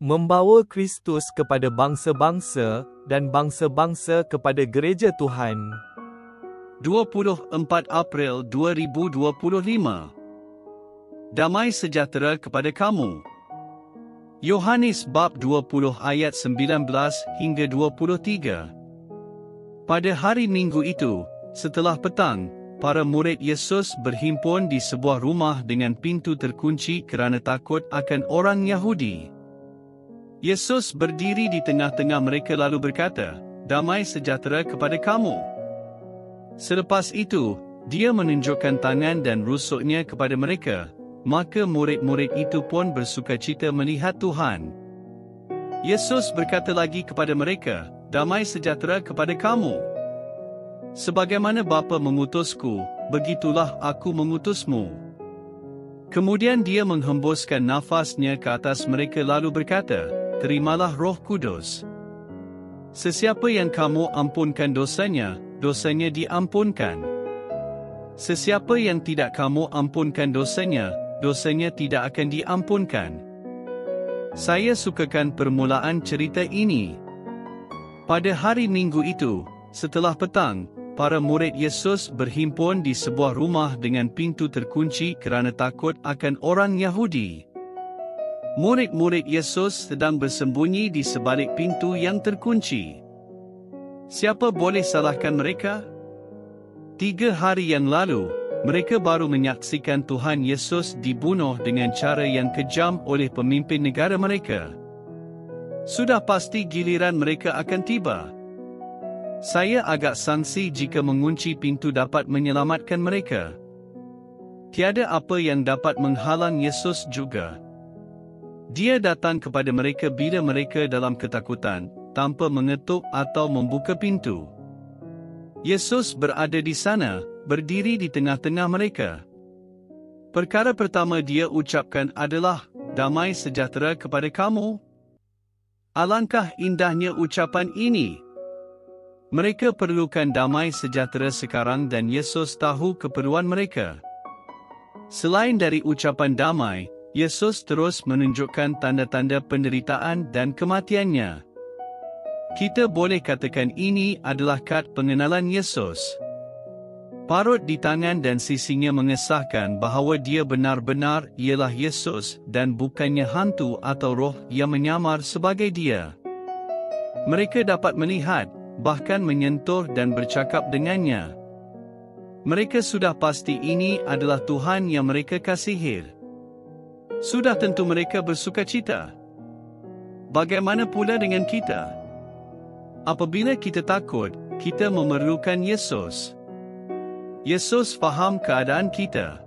membawa Kristus kepada bangsa-bangsa dan bangsa-bangsa kepada gereja Tuhan. 24 April 2025. Damai sejahtera kepada kamu. Yohanes bab 20 ayat 19 hingga 23. Pada hari Minggu itu, setelah petang, para murid Yesus berhimpun di sebuah rumah dengan pintu terkunci kerana takut akan orang Yahudi. Yesus berdiri di tengah-tengah mereka lalu berkata, "Damai sejahtera kepada kamu." Selepas itu, dia menunjukkan tangan dan rusuknya kepada mereka, maka murid-murid itu pun bersukacita melihat Tuhan. Yesus berkata lagi kepada mereka, "Damai sejahtera kepada kamu. Sebagaimana Bapa mengutusku, begitulah aku mengutusmu." Kemudian dia menghembuskan nafasnya ke atas mereka lalu berkata, "Terimalah Roh Kudus. Sesiapa yang kamu ampunkan dosanya, dosanya diampunkan. Sesiapa yang tidak kamu ampunkan dosanya, dosanya tidak akan diampunkan." Saya sukakan permulaan cerita ini. Pada hari Minggu itu, setelah petang, para murid Yesus berhimpun di sebuah rumah dengan pintu terkunci kerana takut akan orang Yahudi. Murid-murid Yesus sedang bersembunyi di sebalik pintu yang terkunci. Siapa boleh salahkan mereka? 3 hari yang lalu, mereka baru menyaksikan Tuhan Yesus dibunuh dengan cara yang kejam oleh pemimpin negara mereka. Sudah pasti giliran mereka akan tiba. Saya agak sangsi jika mengunci pintu dapat menyelamatkan mereka. Tiada apa yang dapat menghalang Yesus juga. Dia datang kepada mereka bila mereka dalam ketakutan, tanpa mengetuk atau membuka pintu. Yesus berada di sana, berdiri di tengah-tengah mereka. Perkara pertama dia ucapkan adalah, "Damai sejahtera kepada kamu." Alangkah indahnya ucapan ini. Mereka perlukan damai sejahtera sekarang dan Yesus tahu keperluan mereka. Selain dari ucapan damai, Yesus terus menunjukkan tanda-tanda penderitaan dan kematiannya. Kita boleh katakan ini adalah kad pengenalan Yesus. Parut di tangan dan sisinya mengesahkan bahawa dia benar-benar ialah Yesus dan bukannya hantu atau roh yang menyamar sebagai dia. Mereka dapat melihat, bahkan menyentuh dan bercakap dengannya. Mereka sudah pasti ini adalah Tuhan yang mereka kasihi. Sudah tentu mereka bersukacita. Bagaimana pula dengan kita? Apabila kita takut, kita memerlukan Yesus. Yesus faham keadaan kita.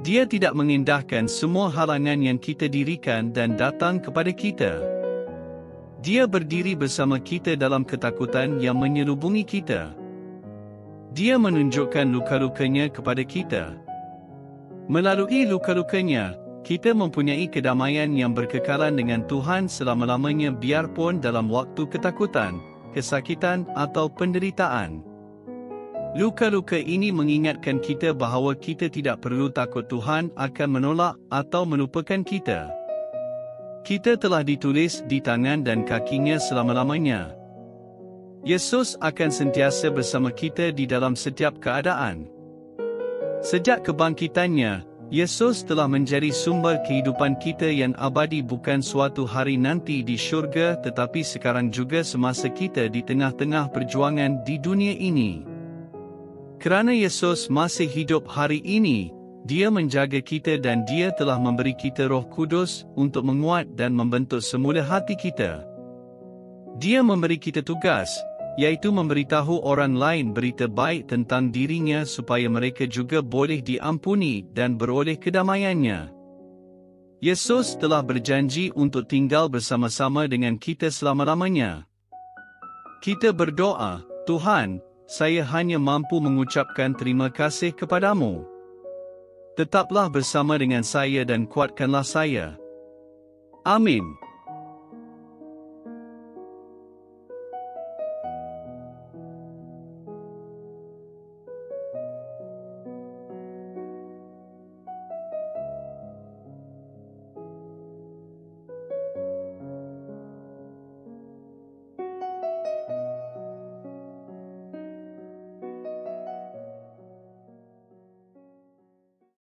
Dia tidak mengindahkan semua halangan yang kita dirikan dan datang kepada kita. Dia berdiri bersama kita dalam ketakutan yang menyelubungi kita. Dia menunjukkan luka-lukanya kepada kita. Melalui luka-lukanya, kita mempunyai kedamaian yang berkekalan dengan Tuhan selama-lamanya biarpun dalam waktu ketakutan, kesakitan atau penderitaan. Luka-luka ini mengingatkan kita bahawa kita tidak perlu takut Tuhan akan menolak atau melupakan kita. Kita telah ditulis di tangan dan kakinya selama-lamanya. Yesus akan sentiasa bersama kita di dalam setiap keadaan. Sejak kebangkitannya, Yesus telah menjadi sumber kehidupan kita yang abadi bukan suatu hari nanti di syurga tetapi sekarang juga semasa kita di tengah-tengah perjuangan di dunia ini. Kerana Yesus masih hidup hari ini, Dia menjaga kita dan Dia telah memberi kita Roh Kudus untuk menguat dan membentuk semula hati kita. Dia memberi kita tugas, iaitu memberitahu orang lain berita baik tentang dirinya supaya mereka juga boleh diampuni dan beroleh kedamaiannya. Yesus telah berjanji untuk tinggal bersama-sama dengan kita selama-lamanya. Kita berdoa, "Tuhan, saya hanya mampu mengucapkan terima kasih kepadamu. Tetaplah bersama dengan saya dan kuatkanlah saya." Amin.